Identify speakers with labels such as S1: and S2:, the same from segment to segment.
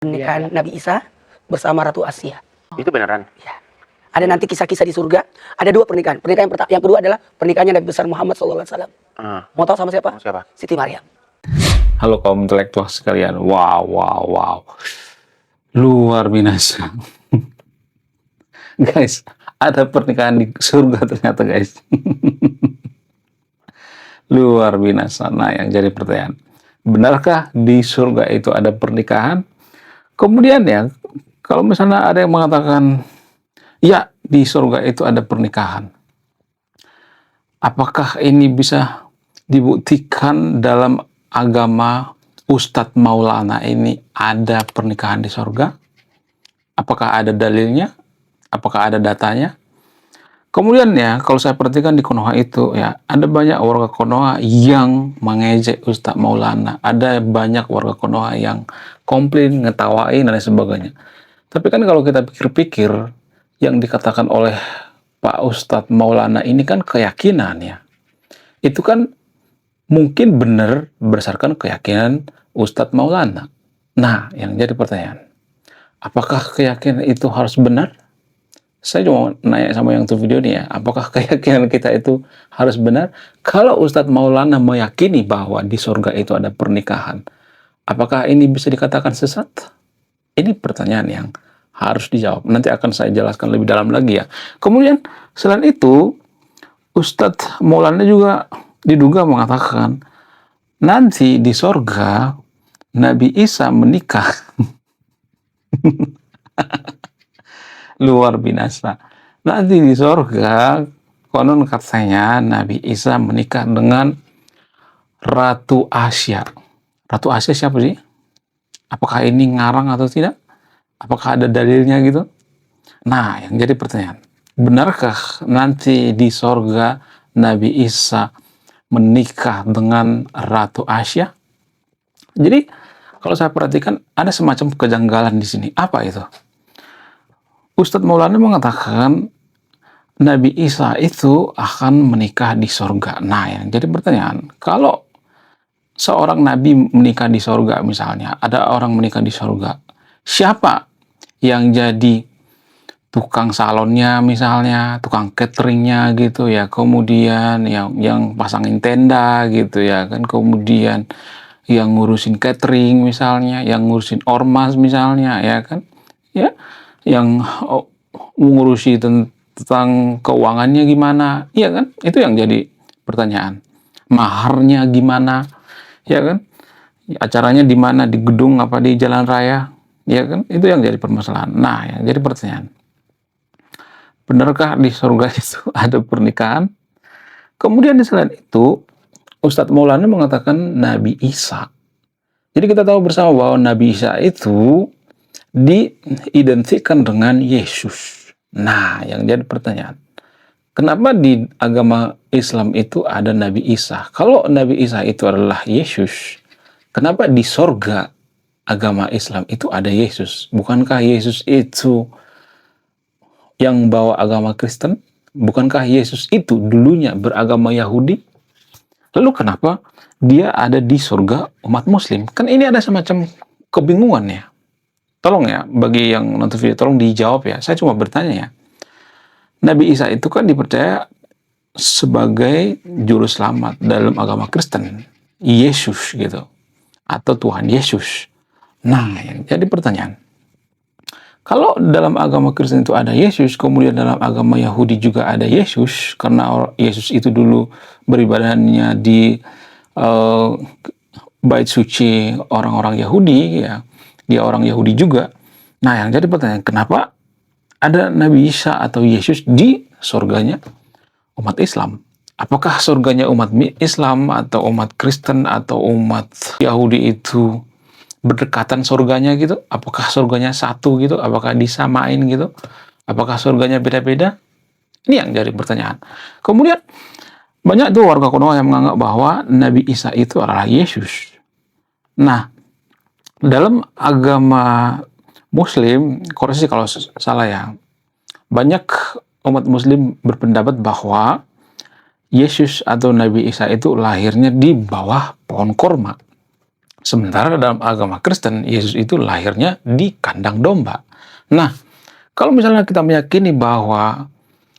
S1: pernikahan Nabi Isa bersama Ratu Asia.
S2: Itu beneran?
S1: Ya. Ada nanti kisah-kisah di surga. Ada dua pernikahan. Pernikahan yang pertama, yang kedua adalah pernikahannya Nabi besar Muhammad SAW. Mau tahu sama siapa?
S2: Siapa?
S1: Siti Maryam.
S3: Halo kaum intelektual sekalian. Wow. Luar biasa. Guys, ada pernikahan di surga ternyata, guys. Luar biasa. Nah, yang jadi pertanyaan, benarkah di surga itu ada pernikahan? Kemudian ya, kalau misalnya ada yang mengatakan, ya di surga itu ada pernikahan, apakah ini bisa dibuktikan dalam agama Ustadz Maulana ini ada pernikahan di surga? Apakah ada dalilnya? Apakah ada datanya? Kemudian ya, kalau saya perhatikan di Konoha itu ya, ada banyak warga Konoha yang mengejek Ustadz Maulana. Ada banyak warga Konoha yang komplain, ngetawain, dan sebagainya. Tapi kan kalau kita pikir-pikir, yang dikatakan oleh Pak Ustadz Maulana ini kan keyakinan ya. Itu kan mungkin benar berdasarkan keyakinan Ustadz Maulana. Nah, yang jadi pertanyaan, apakah keyakinan itu harus benar? Saya cuma nanya sama yang tuh video ini ya, apakah keyakinan kita itu harus benar? Kalau Ustadz Maulana meyakini bahwa di surga itu ada pernikahan, apakah ini bisa dikatakan sesat? Ini pertanyaan yang harus dijawab. Nanti akan saya jelaskan lebih dalam lagi ya. Kemudian selain itu, Ustadz Maulana juga diduga mengatakan nanti di surga Nabi Isa menikah. Luar biasa. Nanti di surga konon katanya Nabi Isa menikah dengan Ratu Asia. Ratu Asia siapa sih? Apakah ini ngarang atau tidak? Apakah ada dalilnya gitu? Nah, yang jadi pertanyaan, benarkah nanti di surga Nabi Isa menikah dengan Ratu Asia? Jadi kalau saya perhatikan ada semacam kejanggalan di sini. Apa itu? Ustadz Maulana mengatakan Nabi Isa itu akan menikah di surga. Nah, yang jadi pertanyaan, kalau seorang nabi menikah di surga misalnya, ada orang menikah di surga, siapa yang jadi tukang salonnya misalnya, tukang cateringnya gitu ya, kemudian yang pasangin tenda gitu ya kan, kemudian yang ngurusin catering misalnya, yang ngurusin ormas misalnya ya kan, ya, yang mengurusi tentang keuangannya gimana, ya kan, itu yang jadi pertanyaan. Maharnya gimana, ya kan, acaranya di mana, di gedung apa di jalan raya, ya kan, itu yang jadi permasalahan. Nah, yang jadi pertanyaan, benarkah di surga itu ada pernikahan? Kemudian selain itu, Ustadz Maulana mengatakan Nabi Isa. Jadi kita tahu bersama bahwa Nabi Isa itu diidentikan dengan Yesus. Nah, yang jadi pertanyaan, kenapa di agama Islam itu ada Nabi Isa? Kalau Nabi Isa itu adalah Yesus, kenapa di sorga agama Islam itu ada Yesus? Bukankah Yesus itu yang bawa agama Kristen? Bukankah Yesus itu dulunya beragama Yahudi? Lalu kenapa dia ada di surga umat Muslim? Kan ini ada semacam kebingungan ya. Tolong ya, bagi yang nonton video, tolong dijawab ya. Saya cuma bertanya ya. Nabi Isa itu kan dipercaya sebagai juru selamat dalam agama Kristen. Yesus gitu. Atau Tuhan Yesus. Nah, yang jadi pertanyaan, kalau dalam agama Kristen itu ada Yesus, kemudian dalam agama Yahudi juga ada Yesus, karena Yesus itu dulu beribadahnya di bait suci orang-orang Yahudi ya. Dia orang Yahudi juga. Nah, yang jadi pertanyaan, kenapa ada Nabi Isa atau Yesus di surganya umat Islam? Apakah surganya umat Islam atau umat Kristen atau umat Yahudi itu berdekatan surganya gitu? Apakah surganya satu gitu? Apakah disamain gitu? Apakah surganya beda-beda? Ini yang jadi pertanyaan. Kemudian banyak tuh warga Konoha yang menganggap bahwa Nabi Isa itu adalah Yesus. Nah, dalam agama Muslim, koreksi kalau salah ya, banyak umat Muslim berpendapat bahwa Yesus atau Nabi Isa itu lahirnya di bawah pohon korma. Sementara dalam agama Kristen, Yesus itu lahirnya di kandang domba. Nah, kalau misalnya kita meyakini bahwa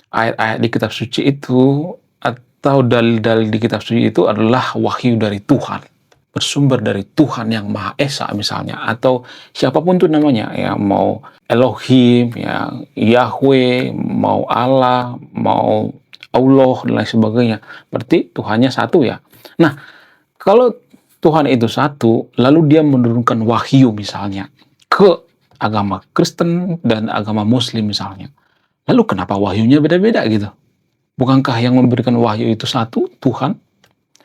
S3: ayat-ayat di kitab suci itu atau dalil-dalil di kitab suci itu adalah wahyu dari Tuhan, bersumber dari Tuhan yang Maha Esa misalnya, atau siapapun itu namanya, ya mau Elohim, ya Yahweh, mau Allah, mau Allah dan lain sebagainya. Berarti Tuhannya satu ya. Nah, kalau Tuhan itu satu, lalu dia menurunkan wahyu misalnya ke agama Kristen dan agama Muslim misalnya. Lalu kenapa wahyunya beda-beda gitu? Bukankah yang memberikan wahyu itu satu, Tuhan?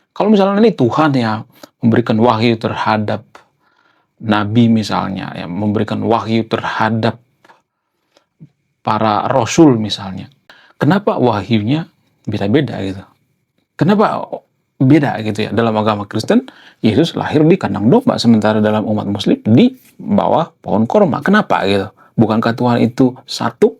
S3: Kalau misalnya ini Tuhan yang memberikan wahyu terhadap Nabi misalnya, yang memberikan wahyu terhadap para Rasul misalnya. Kenapa wahyunya beda-beda gitu? Kenapa beda gitu ya? Dalam agama Kristen, Yesus lahir di kandang domba, sementara dalam umat Muslim di bawah pohon korma. Kenapa gitu? Bukankah Tuhan itu satu?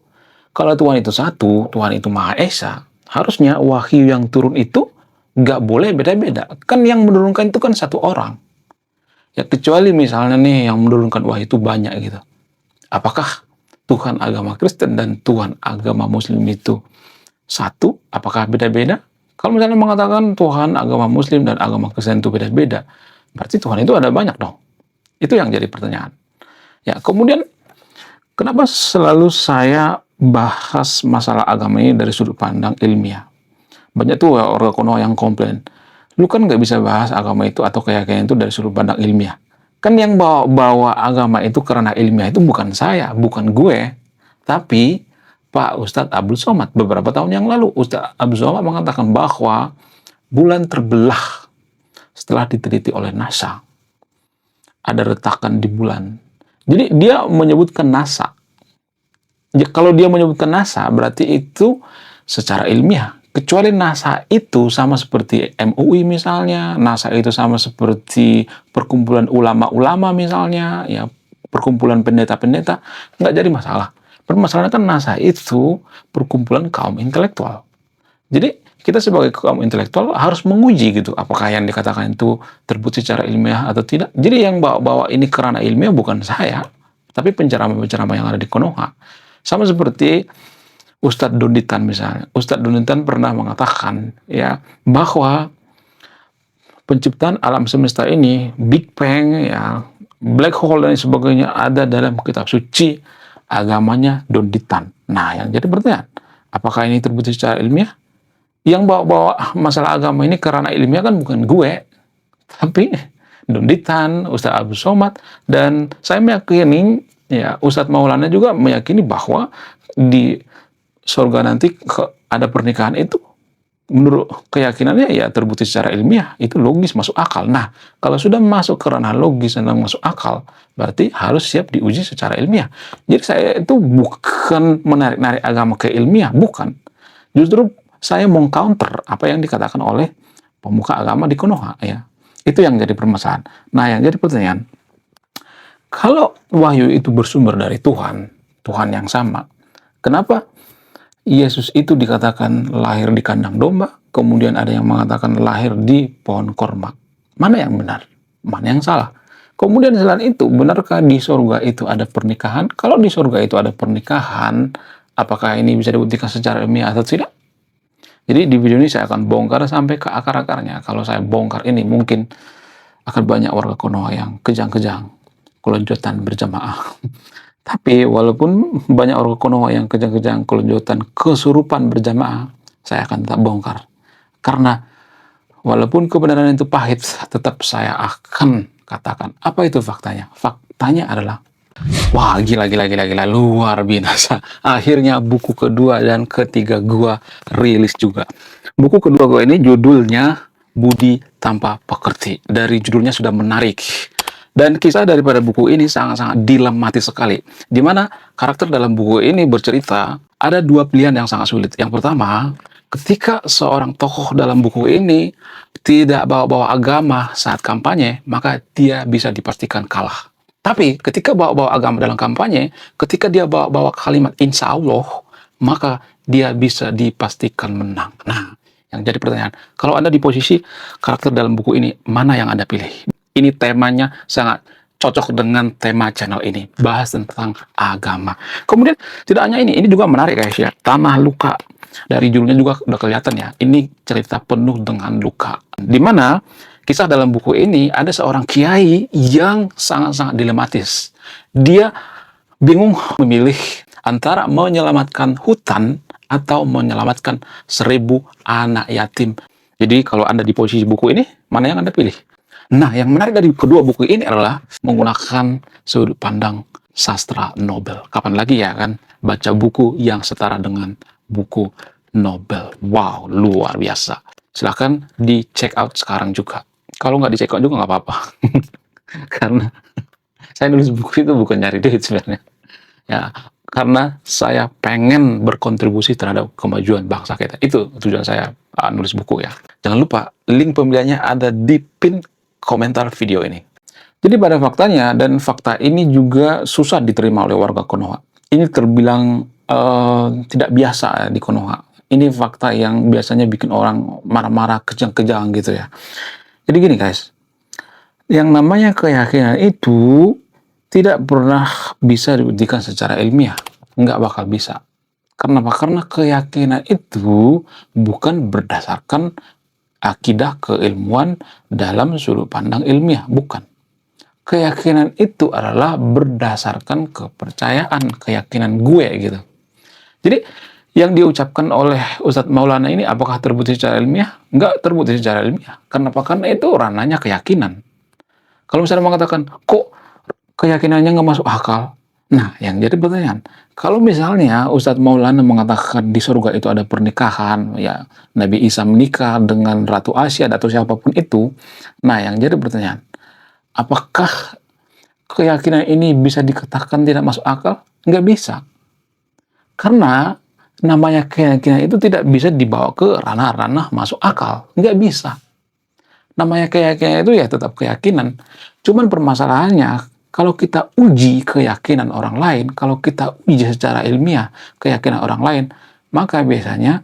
S3: Kalau Tuhan itu satu, Tuhan itu Maha Esa, harusnya wahyu yang turun itu nggak boleh beda-beda. Kan yang menurunkan itu kan satu orang. Ya kecuali misalnya nih yang menurunkan wahyu itu banyak gitu. Apakah Tuhan agama Kristen dan Tuhan agama Muslim itu satu? Apakah beda-beda? Kalau misalnya mengatakan Tuhan agama Muslim dan agama Kristen itu beda-beda, berarti Tuhan itu ada banyak dong. Itu yang jadi pertanyaan. Ya, kemudian kenapa selalu saya bahas masalah agama ini dari sudut pandang ilmiah? Banyak tuh orang kuno yang komplain, lu kan nggak bisa bahas agama itu atau keyakinan itu dari sudut pandang ilmiah. Kan yang bawa agama itu karena ilmiah itu bukan saya, bukan gue, tapi Pak Ustadz Abdul Somad. Beberapa tahun yang lalu, Ustadz Abdul Somad mengatakan bahwa bulan terbelah setelah diteliti oleh NASA. Ada retakan di bulan. Jadi dia menyebutkan NASA. Kalau dia menyebutkan NASA, berarti itu secara ilmiah. Kecuali NASA itu sama seperti MUI misalnya, NASA itu sama seperti perkumpulan ulama-ulama misalnya, ya perkumpulan pendeta-pendeta, nggak jadi masalah. Permasalahannya kan NASA itu perkumpulan kaum intelektual. Jadi kita sebagai kaum intelektual harus menguji gitu, apakah yang dikatakan itu terbukti secara ilmiah atau tidak. Jadi yang bawa ini karena ilmiah bukan saya, tapi penceramah-penceramah yang ada di Konoha. Sama seperti Ustadz Doditan misalnya. Ustadz Doditan pernah mengatakan ya bahwa penciptaan alam semesta ini, Big Bang, ya, black hole dan sebagainya ada dalam kitab suci agamanya Doditan. Nah, yang jadi pertanyaan, apakah ini terbukti secara ilmiah? Yang bawa-bawa masalah agama ini karena ilmiah kan bukan gue, tapi Doditan, Ustadz Abdul Somad, dan saya meyakini ya Ustadz Maulana juga meyakini bahwa di surga nanti ada pernikahan itu menurut keyakinannya ya terbukti secara ilmiah, itu logis, masuk akal. Nah, kalau sudah masuk ke ranah logis dan masuk akal, berarti harus siap diuji secara ilmiah. Jadi saya itu bukan menarik-narik agama ke ilmiah, bukan. Justru saya meng-counter apa yang dikatakan oleh pemuka agama di Konoha, ya. Itu yang jadi permasalahan. Nah, yang jadi pertanyaan, kalau wahyu itu bersumber dari Tuhan, Tuhan yang sama, kenapa Yesus itu dikatakan lahir di kandang domba, kemudian ada yang mengatakan lahir di pohon korma? Mana yang benar? Mana yang salah? Kemudian selain itu, benarkah di surga itu ada pernikahan? Kalau di surga itu ada pernikahan, apakah ini bisa dibuktikan secara ilmiah atau tidak? Jadi di video ini saya akan bongkar sampai ke akar-akarnya. Kalau saya bongkar ini mungkin akan banyak warga Konoha yang kejang-kejang, kelonjotan berjamaah. Tapi walaupun banyak orang Konoha yang kejang-kejang, kelonjotan, kesurupan berjamaah, saya akan tetap bongkar. Karena walaupun kebenaran itu pahit, tetap saya akan katakan apa itu faktanya. Faktanya adalah, wah gila, luar biasa. Akhirnya buku kedua dan ketiga gua rilis juga. Buku kedua gua ini judulnya Budi Tanpa Pekerti. Dari judulnya sudah menarik. Dan kisah daripada buku ini sangat-sangat dilematis sekali. Di mana karakter dalam buku ini bercerita ada dua pilihan yang sangat sulit. Yang pertama, ketika seorang tokoh dalam buku ini tidak bawa-bawa agama saat kampanye, maka dia bisa dipastikan kalah. Tapi ketika bawa-bawa agama dalam kampanye, ketika dia bawa-bawa kalimat insya Allah, maka dia bisa dipastikan menang. Nah, yang jadi pertanyaan, kalau Anda di posisi karakter dalam buku ini, mana yang Anda pilih? Ini temanya sangat cocok dengan tema channel ini, bahas tentang agama. Kemudian tidak hanya ini juga menarik guys ya, Tanah Luka. Dari judulnya juga udah kelihatan ya, ini cerita penuh dengan luka. Dimana kisah dalam buku ini ada seorang kiai yang sangat-sangat dilematis. Dia bingung memilih antara menyelamatkan hutan atau menyelamatkan 1.000 anak yatim. Jadi kalau Anda di posisi buku ini, mana yang Anda pilih? Nah, yang menarik dari kedua buku ini adalah menggunakan sudut pandang sastra Nobel. Kapan lagi ya kan baca buku yang setara dengan buku Nobel. Wow, luar biasa. Silahkan di check out sekarang juga. Kalau nggak di check out juga nggak apa-apa. Karena saya nulis buku itu bukan nyari duit sebenarnya. Ya, karena saya pengen berkontribusi terhadap kemajuan bangsa kita. Itu tujuan saya nulis buku ya. Jangan lupa, link pembeliannya ada di pin komentar video ini. Jadi pada faktanya, dan fakta ini juga susah diterima oleh warga Konoha. Ini terbilang tidak biasa di Konoha. Ini fakta yang biasanya bikin orang marah-marah, kejang-kejang gitu ya. Jadi gini guys, yang namanya keyakinan itu tidak pernah bisa dibuktikan secara ilmiah. Nggak bakal bisa. Kenapa? Karena keyakinan itu bukan berdasarkan akidah keilmuan dalam sudut pandang ilmiah, bukan. Keyakinan itu adalah berdasarkan kepercayaan, keyakinan gue gitu. Jadi yang diucapkan oleh Ustadz Maulana ini apakah terbukti secara ilmiah? Nggak terbukti secara ilmiah. Kenapa? Karena itu ranahnya keyakinan. Kalau misalnya mengatakan, kok keyakinannya nggak masuk akal? Nah, yang jadi pertanyaan, kalau misalnya Ustadz Maulana mengatakan di surga itu ada pernikahan, ya Nabi Isa menikah dengan Ratu Asia atau siapapun itu, nah yang jadi pertanyaan, apakah keyakinan ini bisa dikatakan tidak masuk akal? Nggak bisa. Karena namanya keyakinan itu tidak bisa dibawa ke ranah-ranah masuk akal. Nggak bisa. Namanya keyakinan itu ya tetap keyakinan. Cuman permasalahannya, kalau kita uji keyakinan orang lain, kalau kita uji secara ilmiah keyakinan orang lain, maka biasanya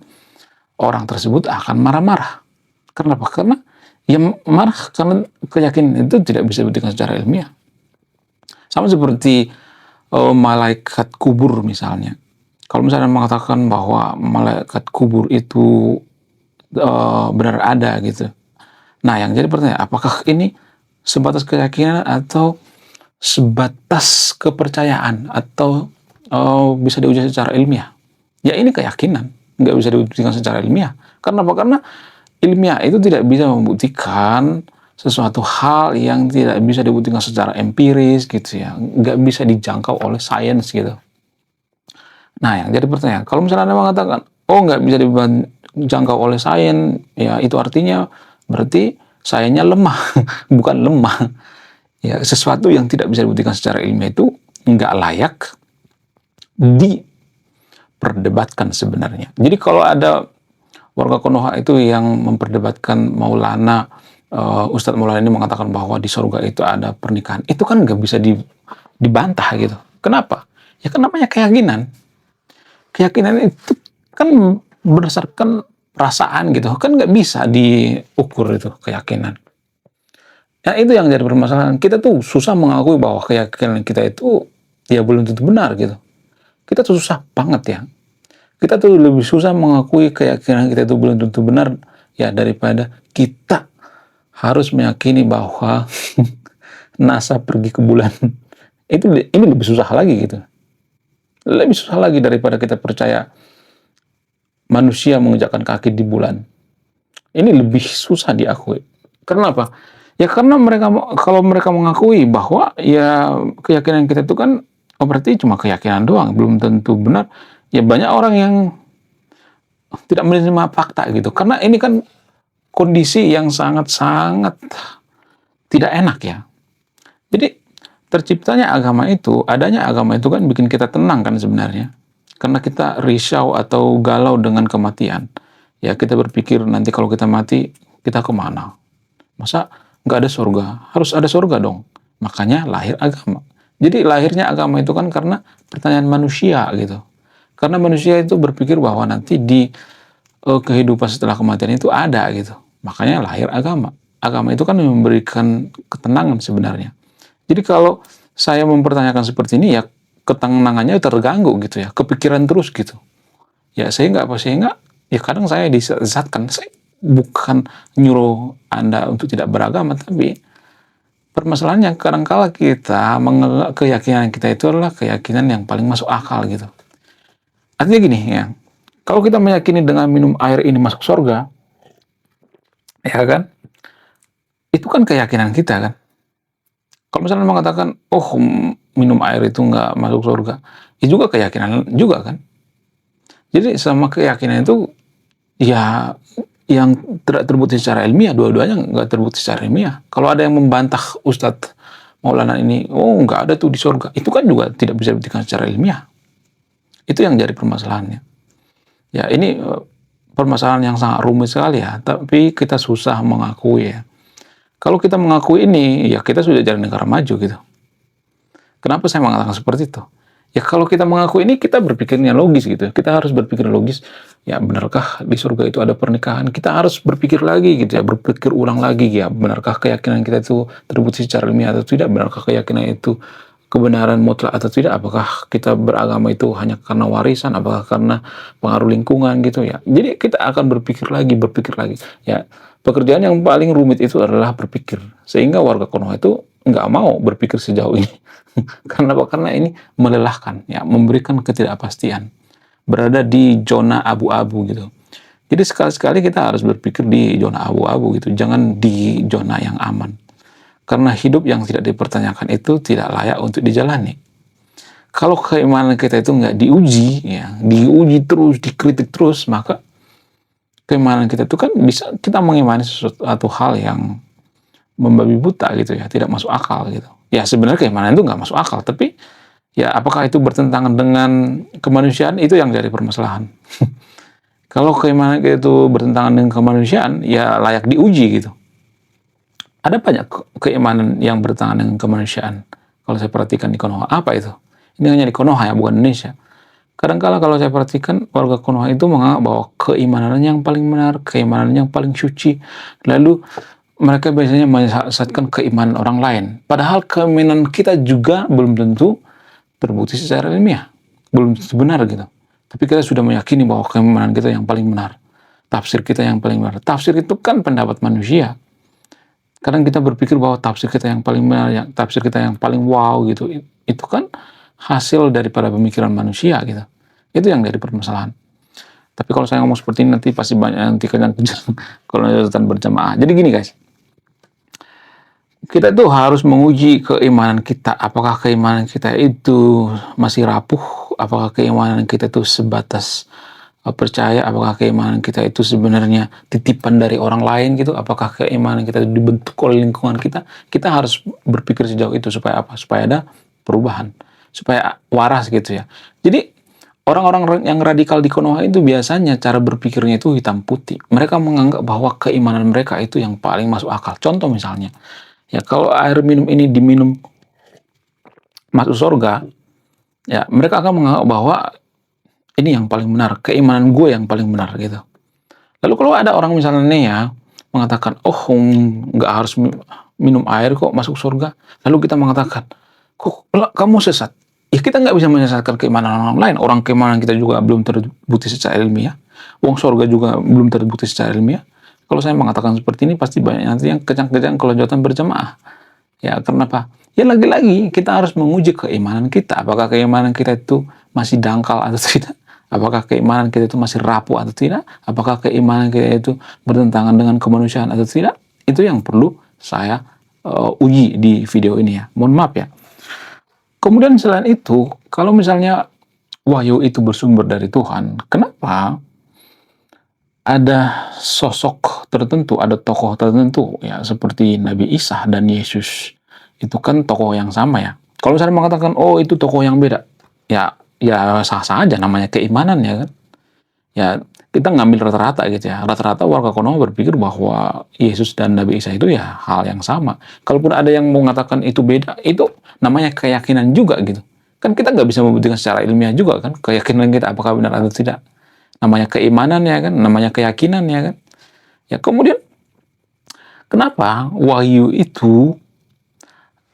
S3: orang tersebut akan marah-marah. Kenapa? Karena ya marah karena keyakinan itu tidak bisa dibuktikan secara ilmiah. Sama seperti malaikat kubur misalnya. Kalau misalnya mengatakan bahwa malaikat kubur itu benar ada gitu. Nah, yang jadi pertanyaan, apakah ini sebatas keyakinan atau sebatas kepercayaan atau bisa diuji secara ilmiah? Ya ini keyakinan, nggak bisa dibuktikan secara ilmiah. Karena apa? Karena ilmiah itu tidak bisa membuktikan sesuatu hal yang tidak bisa dibuktikan secara empiris gitu ya, nggak bisa dijangkau oleh sains gitu. Nah, yang jadi pertanyaan, kalau misalnya Anda mengatakan, oh nggak bisa dijangkau oleh sains, ya itu artinya berarti sainsnya lemah, bukan lemah. Ya, sesuatu yang tidak bisa dibuktikan secara ilmiah itu nggak layak diperdebatkan sebenarnya. Jadi kalau ada warga Konoha itu yang memperdebatkan Maulana, Ustadz Maulana ini mengatakan bahwa di surga itu ada pernikahan, itu kan nggak bisa dibantah gitu. Kenapa? Ya kan namanya keyakinan. Keyakinan itu kan berdasarkan perasaan gitu, kan nggak bisa diukur itu keyakinan. Ya itu yang jadi permasalahan. Kita tuh susah mengakui bahwa keyakinan kita itu ya belum tentu benar gitu. Kita tuh susah banget ya. Kita tuh lebih susah mengakui keyakinan kita itu belum tentu benar ya daripada kita harus meyakini bahwa NASA pergi ke bulan. Ini lebih susah lagi gitu. Lebih susah lagi daripada kita percaya manusia menginjakkan kaki di bulan. Ini lebih susah diakui. Kenapa? Ya karena kalau mereka mengakui bahwa ya keyakinan kita itu kan berarti cuma keyakinan doang, belum tentu benar. Ya banyak orang yang tidak menerima fakta gitu. Karena ini kan kondisi yang sangat-sangat tidak enak ya. Jadi terciptanya agama itu, adanya agama itu kan bikin kita tenang kan sebenarnya. Karena kita risau atau galau dengan kematian. Ya kita berpikir nanti kalau kita mati, kita kemana? Masa nggak ada surga? Harus ada surga dong. Makanya lahir agama. Jadi lahirnya agama itu kan karena pertanyaan manusia gitu. Karena manusia itu berpikir bahwa nanti di kehidupan setelah kematian itu ada gitu. Makanya lahir agama. agama itu kan memberikan ketenangan sebenarnya. Jadi kalau saya mempertanyakan seperti ini ya ketenangannya terganggu gitu ya, kepikiran terus gitu. Ya sehingga ya kadang saya disesatkan. Saya bukan nyuruh Anda untuk tidak beragama, tapi permasalahannya kadangkala kita menganggap keyakinan kita itu adalah keyakinan yang paling masuk akal gitu. Artinya gini ya, kalau kita meyakini dengan minum air ini masuk surga, ya kan? Itu kan keyakinan kita kan. Kalau misalnya mengatakan, oh minum air itu nggak masuk surga, itu juga keyakinan juga kan. Jadi sama keyakinan itu ya yang tidak terbukti secara ilmiah, dua-duanya nggak terbukti secara ilmiah. Kalau ada yang membantah Ustadz Maulana ini, oh nggak ada tuh di surga, itu kan juga tidak bisa dibuktikan secara ilmiah. Itu yang jadi permasalahannya. Ya ini permasalahan yang sangat rumit sekali ya, tapi kita susah mengakui ya. Kalau kita mengakui ini, ya kita sudah jadi negara maju gitu. Kenapa saya mengatakan seperti itu? Ya kalau kita mengaku ini, kita berpikirnya logis gitu. Kita harus berpikir logis, ya benarkah di surga itu ada pernikahan? Kita harus berpikir lagi gitu ya, berpikir ulang lagi ya. Benarkah keyakinan kita itu terbukti secara ilmiah atau tidak? Benarkah keyakinan itu kebenaran mutlak atau tidak? Apakah kita beragama itu hanya karena warisan? Apakah karena pengaruh lingkungan gitu ya? Jadi kita akan berpikir lagi. Ya pekerjaan yang paling rumit itu adalah berpikir. Sehingga warga Konoha itu nggak mau berpikir sejauh ini. Karena apa? Karena ini melelahkan, ya, memberikan ketidakpastian, berada di zona abu-abu gitu. Jadi sekali-sekali kita harus berpikir di zona abu-abu gitu, jangan di zona yang aman. Karena hidup yang tidak dipertanyakan itu tidak layak untuk dijalani. Kalau keimanan kita itu nggak diuji, ya, diuji terus, dikritik terus, maka keimanan kita itu kan bisa kita mengimani sesuatu hal yang membabi buta gitu ya, tidak masuk akal gitu. Ya sebenarnya keimanan itu nggak masuk akal, tapi ya apakah itu bertentangan dengan kemanusiaan, itu yang jadi permasalahan. Kalau keimanan itu bertentangan dengan kemanusiaan, ya layak diuji gitu. Ada banyak keimanan yang bertentangan dengan kemanusiaan. Kalau saya perhatikan di Konoha, apa itu? Ini hanya di Konoha ya, bukan Indonesia. Kadang-kala kalau saya perhatikan, warga Konoha itu menganggap bahwa keimanan yang paling benar, keimanan yang paling suci, lalu mereka biasanya menyesatkan keimanan orang lain. Padahal keimanan kita juga belum tentu terbukti secara ilmiah. Belum tentu benar gitu. Tapi kita sudah meyakini bahwa keimanan kita yang paling benar. Tafsir kita yang paling benar. Tafsir itu kan pendapat manusia. Kadang kita berpikir bahwa tafsir kita yang paling benar, tafsir kita yang paling wow gitu. Itu kan hasil daripada pemikiran manusia gitu. Itu yang jadi permasalahan. Tapi kalau saya ngomong seperti ini nanti pasti banyak yang kejang-kejang kalau datang berjamaah. Jadi gini guys. Kita tuh harus menguji keimanan kita. Apakah keimanan kita itu masih rapuh? Apakah keimanan kita itu sebatas percaya? Apakah keimanan kita itu sebenarnya titipan dari orang lain gitu? Apakah keimanan kita itu dibentuk oleh lingkungan kita? Kita harus berpikir sejauh itu supaya apa? Supaya ada perubahan. Supaya waras gitu ya. Jadi orang-orang yang radikal di Konoha itu biasanya cara berpikirnya itu hitam putih. Mereka menganggap bahwa keimanan mereka itu yang paling masuk akal. Contoh misalnya, ya kalau air minum ini diminum masuk surga, ya mereka akan menganggap bahwa ini yang paling benar, keimanan gue yang paling benar gitu. Lalu kalau ada orang misalnya nih ya mengatakan, oh nggak harus minum air kok masuk surga, lalu kita mengatakan, kok kamu sesat? Ya kita nggak bisa menyesatkan keimanan orang lain. Orang keimanan kita juga belum terbukti secara ilmiah. Wong surga juga belum terbukti secara ilmiah. Kalau saya mengatakan seperti ini, pasti banyak nanti yang kejang-kejang kalau jawatan berjamaah. Ya, kenapa? Ya lagi-lagi kita harus menguji keimanan kita. Apakah keimanan kita itu masih dangkal atau tidak? Apakah keimanan kita itu masih rapuh atau tidak? Apakah keimanan kita itu bertentangan dengan kemanusiaan atau tidak? Itu yang perlu saya uji di video ini ya. Mohon maaf ya. Kemudian selain itu, kalau misalnya wahyu itu bersumber dari Tuhan, kenapa ada sosok tertentu, ada tokoh tertentu ya seperti Nabi Isa dan Yesus? Itu kan tokoh yang sama ya. Kalau misalnya mengatakan oh itu tokoh yang beda, ya sah-sah aja, namanya keimanan ya kan. Ya kita ngambil rata-rata gitu ya. Rata-rata warga Konoha berpikir bahwa Yesus dan Nabi Isa itu ya hal yang sama. Kalaupun ada yang mengatakan itu beda, itu namanya keyakinan juga gitu. Kan kita nggak bisa membuktikan secara ilmiah juga kan keyakinan kita apakah benar atau tidak. Namanya keimanan ya kan, namanya keyakinan ya kan. Ya kemudian kenapa wahyu itu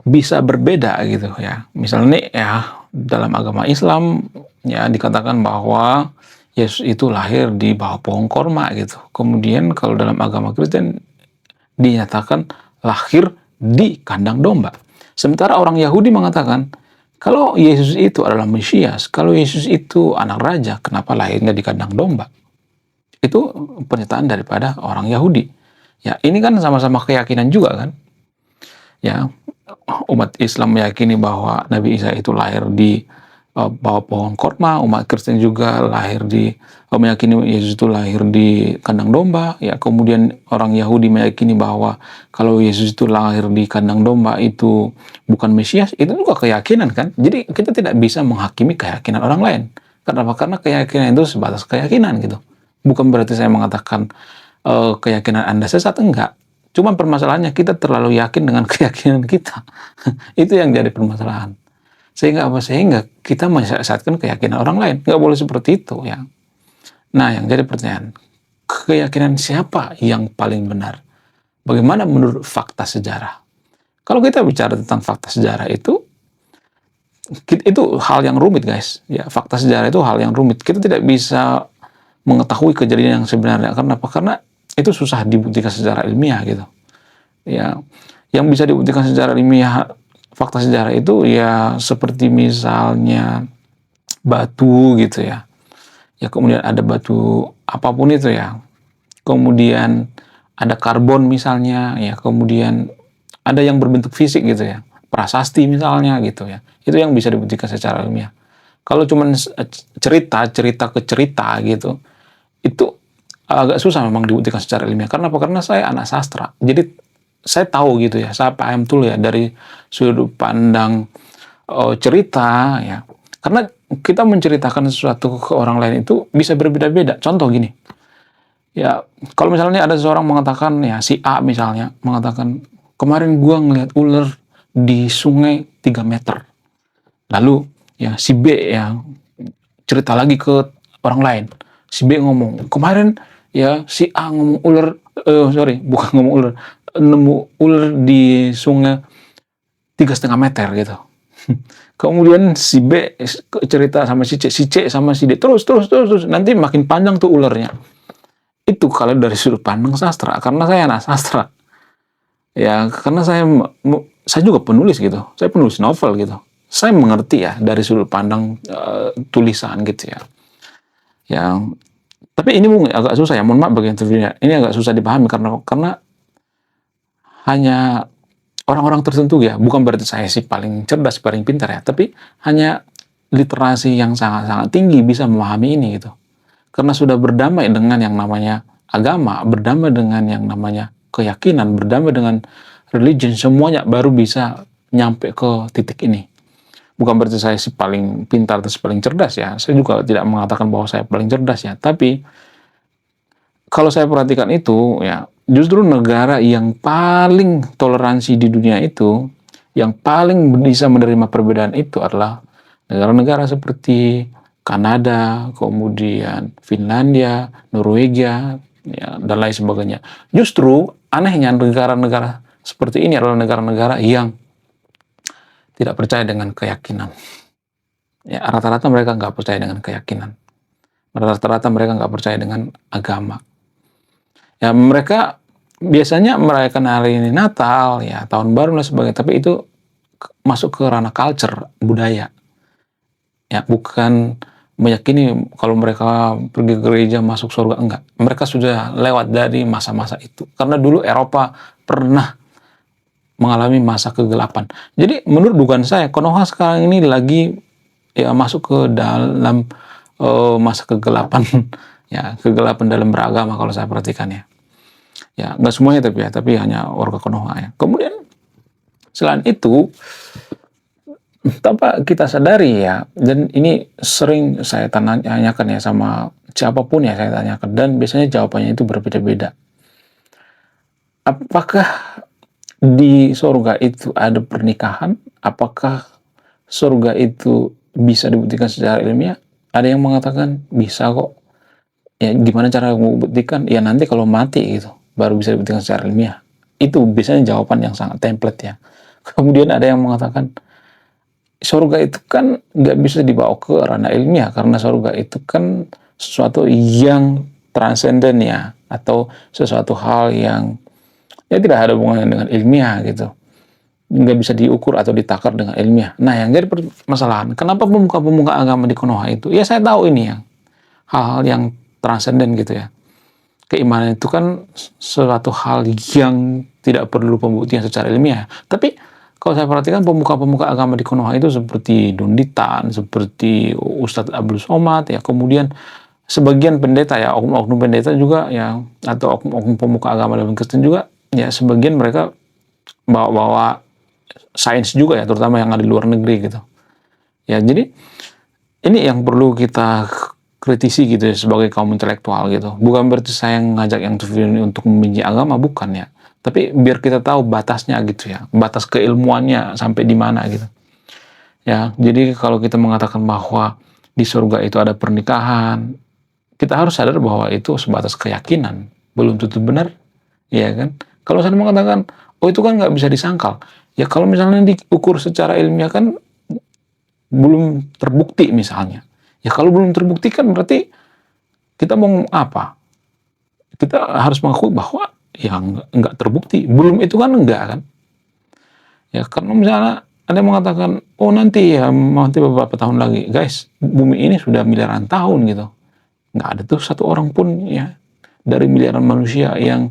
S3: bisa berbeda gitu ya. Misalnya nih ya, dalam agama Islam ya dikatakan bahwa Yesus itu lahir di bawah pohon korma gitu. Kemudian kalau dalam agama Kristen dinyatakan lahir di kandang domba. Sementara orang Yahudi mengatakan kalau Yesus itu adalah Mesias, kalau Yesus itu anak raja, kenapa lahirnya di kandang domba? Itu pernyataan daripada orang Yahudi. Ya, ini kan sama-sama keyakinan juga kan. Ya, umat Islam meyakini bahwa Nabi Isa itu lahir di bawah pohon korma, umat Kristen juga meyakini Yesus itu lahir di kandang domba. Ya, kemudian orang Yahudi meyakini bahwa kalau Yesus itu lahir di kandang domba itu bukan Mesias, itu juga keyakinan kan. Jadi kita tidak bisa menghakimi keyakinan orang lain. Kenapa? Karena keyakinan itu sebatas keyakinan gitu. Bukan berarti saya mengatakan keyakinan Anda sesat, enggak. Cuman permasalahannya kita terlalu yakin dengan keyakinan kita. Itu yang jadi permasalahan. Sehingga apa? Sehingga kita menyesatkan keyakinan orang lain. Nggak boleh seperti itu ya. Nah, yang jadi pertanyaan, keyakinan siapa yang paling benar? Bagaimana menurut fakta sejarah? Kalau kita bicara tentang fakta sejarah itu hal yang rumit guys. Ya, fakta sejarah itu hal yang rumit. Kita tidak bisa mengetahui kejadian yang sebenarnya. Karena apa? Karena itu susah dibuktikan secara ilmiah gitu. Ya, yang bisa dibuktikan secara ilmiah fakta sejarah itu ya seperti misalnya batu gitu ya. Ya, kemudian ada batu apapun itu ya. Kemudian ada karbon misalnya ya, kemudian ada yang berbentuk fisik gitu ya. Prasasti misalnya gitu ya. Itu yang bisa dibuktikan secara ilmiah. Kalau cuman cerita ke cerita gitu, itu agak susah memang dibuktikan secara ilmiah. Karena apa? Karena saya anak sastra. Jadi saya tahu gitu ya, saya paham tuh ya dari sudut pandang cerita ya. Karena kita menceritakan sesuatu ke orang lain itu bisa berbeda-beda. Contoh gini. Ya, kalau misalnya ada seseorang mengatakan ya, si A misalnya mengatakan, "Kemarin gua ngeliat ular di sungai 3 meter." Lalu ya si B ya cerita lagi ke orang lain. Si B ngomong, "Kemarin ya si A ngomong bukan ngomong ular, nemu ular di sungai 3,5 meter gitu." Kemudian si B cerita sama si C sama si D, terus nanti makin panjang tuh ularnya. Itu kalau dari sudut pandang sastra, karena saya anak sastra. Ya, karena saya juga penulis gitu. Saya penulis novel gitu. Saya mengerti ya dari sudut pandang tulisan gitu ya. Yang tapi ini mungkin agak susah ya, mohon maaf bagi interviewnya. Ini agak susah dipahami karena hanya orang-orang tertentu ya, bukan berarti saya sih paling cerdas, paling pintar ya, tapi hanya literasi yang sangat-sangat tinggi bisa memahami ini gitu. Karena sudah berdamai dengan yang namanya agama, berdamai dengan yang namanya keyakinan, berdamai dengan religion, semuanya baru bisa nyampe ke titik ini. Bukan berarti saya sih paling pintar atau paling cerdas ya, saya juga tidak mengatakan bahwa saya paling cerdas ya, tapi kalau saya perhatikan itu ya, justru negara yang paling toleransi di dunia itu, yang paling bisa menerima perbedaan itu adalah negara-negara seperti Kanada, kemudian Finlandia, Norwegia, ya, dan lain sebagainya. Justru anehnya negara-negara seperti ini adalah negara-negara yang tidak percaya dengan keyakinan. Ya, rata-rata mereka nggak percaya dengan keyakinan. Rata-rata mereka nggak percaya dengan agama. Ya, mereka biasanya merayakan hari ini Natal, ya tahun baru dan sebagainya, tapi itu masuk ke ranah culture, budaya. Ya, bukan meyakini kalau mereka pergi ke gereja masuk surga, enggak. Mereka sudah lewat dari masa-masa itu. Karena dulu Eropa pernah mengalami masa kegelapan. Jadi menurut dugaan saya, Konoha sekarang ini lagi ya masuk ke dalam masa kegelapan. Ya, kegelapan dalam beragama kalau saya perhatikan ya. Ya, nggak semuanya tapi hanya warga Konoha ya. Kemudian selain itu, tanpa kita sadari ya, dan ini sering saya tanyakan ya sama siapapun ya saya tanyakan, dan biasanya jawabannya itu berbeda-beda. Apakah di surga itu ada pernikahan? Apakah surga itu bisa dibuktikan secara ilmiah? Ada yang mengatakan bisa kok. Ya, gimana cara membuktikan? Ya nanti kalau mati gitu, baru bisa dibuktikan secara ilmiah. itu biasanya jawaban yang sangat template ya. Kemudian ada yang mengatakan surga itu kan nggak bisa dibawa ke ranah ilmiah karena surga itu kan sesuatu yang transenden ya, atau sesuatu hal yang ya tidak ada hubungannya dengan ilmiah gitu, nggak bisa diukur atau ditakar dengan ilmiah. Nah, yang jadi permasalahan, kenapa pemuka-pemuka agama di Konoha itu, ya saya tahu ini ya, hal-hal yang transenden gitu ya. Keimanan itu kan suatu hal yang tidak perlu pembuktian secara ilmiah. Tapi kalau saya perhatikan pemuka-pemuka agama di Konoha itu seperti Dunditan, seperti Ustadz Abdul Somad ya, kemudian sebagian pendeta ya, oknum-oknum pendeta juga ya, atau oknum-oknum pemuka agama dalam Kristen juga ya, sebagian mereka bawa-bawa sains juga ya, terutama yang ada di luar negeri gitu. Ya, jadi ini yang perlu kita kritisi gitu ya sebagai kaum intelektual gitu. Bukan berarti saya ngajak yang video ini untuk membenci agama, bukan ya. Tapi biar kita tahu batasnya gitu ya, batas keilmuannya sampai di mana gitu. Ya, jadi kalau kita mengatakan bahwa di surga itu ada pernikahan, kita harus sadar bahwa itu sebatas keyakinan, belum tentu benar, ya kan? Kalau saya mengatakan, oh itu kan nggak bisa disangkal. Ya kalau misalnya diukur secara ilmiah kan belum terbukti misalnya. Ya kalau belum terbukti kan berarti kita mau apa? Kita harus mengakui bahwa yang nggak terbukti. Belum itu kan enggak kan? Ya karena misalnya ada yang mengatakan, oh nanti ya, nanti beberapa tahun lagi. Guys, bumi ini sudah miliaran tahun gitu. Nggak ada tuh satu orang pun ya dari miliaran manusia yang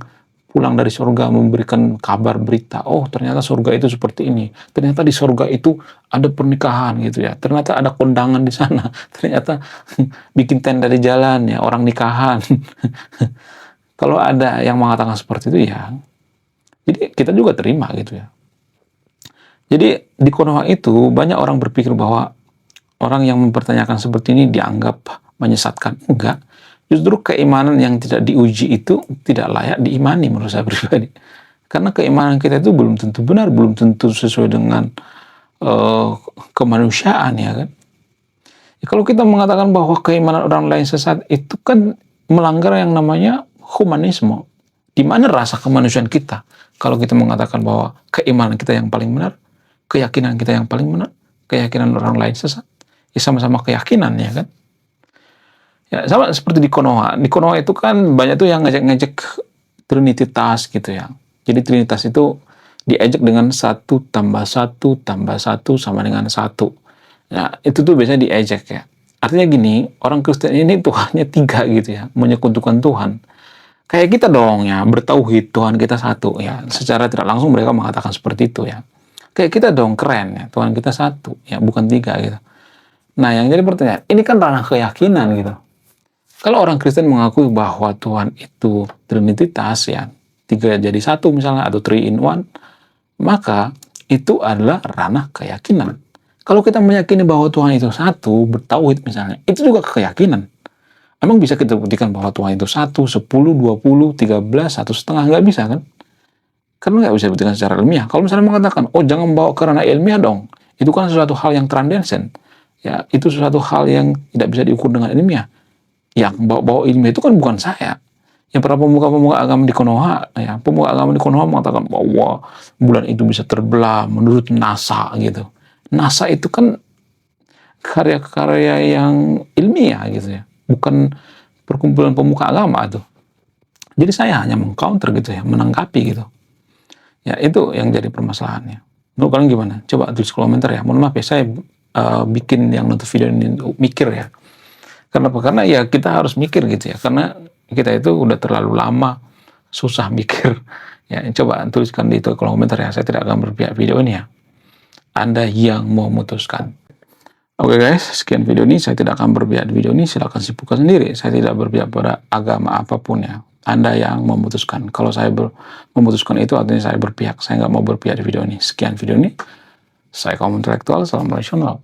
S3: pulang dari surga memberikan kabar berita, oh ternyata surga itu seperti ini, ternyata di surga itu ada pernikahan gitu ya, ternyata ada kondangan di sana, ternyata bikin tenda di jalan ya, orang nikahan. Kalau ada yang mengatakan seperti itu ya, jadi kita juga terima gitu ya. Jadi di Konoha itu banyak orang berpikir bahwa orang yang mempertanyakan seperti ini dianggap menyesatkan. Enggak. Justru keimanan yang tidak diuji itu tidak layak diimani menurut saya pribadi. Karena keimanan kita itu belum tentu benar, belum tentu sesuai dengan kemanusiaan ya kan. Ya, kalau kita mengatakan bahwa keimanan orang lain sesat, itu kan melanggar yang namanya humanisme. Di mana rasa kemanusiaan kita? Kalau kita mengatakan bahwa keimanan kita yang paling benar, keyakinan kita yang paling benar, keyakinan orang lain sesat, ya sama-sama keyakinan ya kan. Ya, sama seperti di Konoha. Di Konoha itu kan banyak tuh yang ngejek-ngejek trinitas gitu ya. Jadi trinitas itu diejek dengan 1 tambah 1 tambah 1 sama dengan 1. Nah, itu tuh biasanya diejek ya. Artinya gini, orang Kristen ini Tuhannya 3 gitu ya, menyekutukan Tuhan. Kayak kita dong ya, bertauhid Tuhan kita 1 ya. Secara tidak langsung mereka mengatakan seperti itu ya. Kayak kita dong, keren ya, Tuhan kita 1 ya, bukan 3 gitu. Nah, yang jadi pertanyaan, ini kan ranah keyakinan gitu. Kalau orang Kristen mengakui bahwa Tuhan itu trinitas ya, 3 jadi 1 misalnya, atau 3 in 1, maka itu adalah ranah keyakinan. Kalau kita meyakini bahwa Tuhan itu 1, bertauhid misalnya, itu juga keyakinan. Emang bisa kita buktikan bahwa Tuhan itu 1, 10, 20, 13, 1,5? Nggak bisa kan? Karena nggak bisa dibuktikan secara ilmiah. Kalau misalnya mengatakan, oh jangan bawa ke ranah ilmiah dong, itu kan sesuatu hal yang transenden. Ya, itu sesuatu hal yang tidak bisa diukur dengan ilmiah. Yang bawa ilmiah itu kan bukan saya. Yang para pemuka-pemuka agama di Konoha, ya, pemuka agama di Konoha mengatakan bahwa bulan itu bisa terbelah menurut NASA gitu. NASA itu kan karya-karya yang ilmiah gitu ya, bukan perkumpulan pemuka agama itu. Jadi saya hanya mengcounter gitu ya, menanggapi gitu. Ya itu yang jadi permasalahannya. Menurut kalian gimana? Coba tulis komentar ya. Mohon maaf ya, saya bikin yang nonton video ini mikir ya. Kenapa? Karena ya kita harus mikir gitu ya. Karena kita itu udah terlalu lama susah mikir. Ya coba tuliskan di kolom komentar ya. Saya tidak akan berpihak video ini ya. Anda yang mau memutuskan. Oke guys, sekian video ini. Saya tidak akan berpihak di video ini. Silakan sibukkan sendiri. Saya tidak berpihak pada agama apapun ya. Anda yang memutuskan. Kalau saya memutuskan itu artinya saya berpihak. Saya nggak mau berpihak di video ini. Sekian video ini. Saya kaum intelektual. Salam rasional.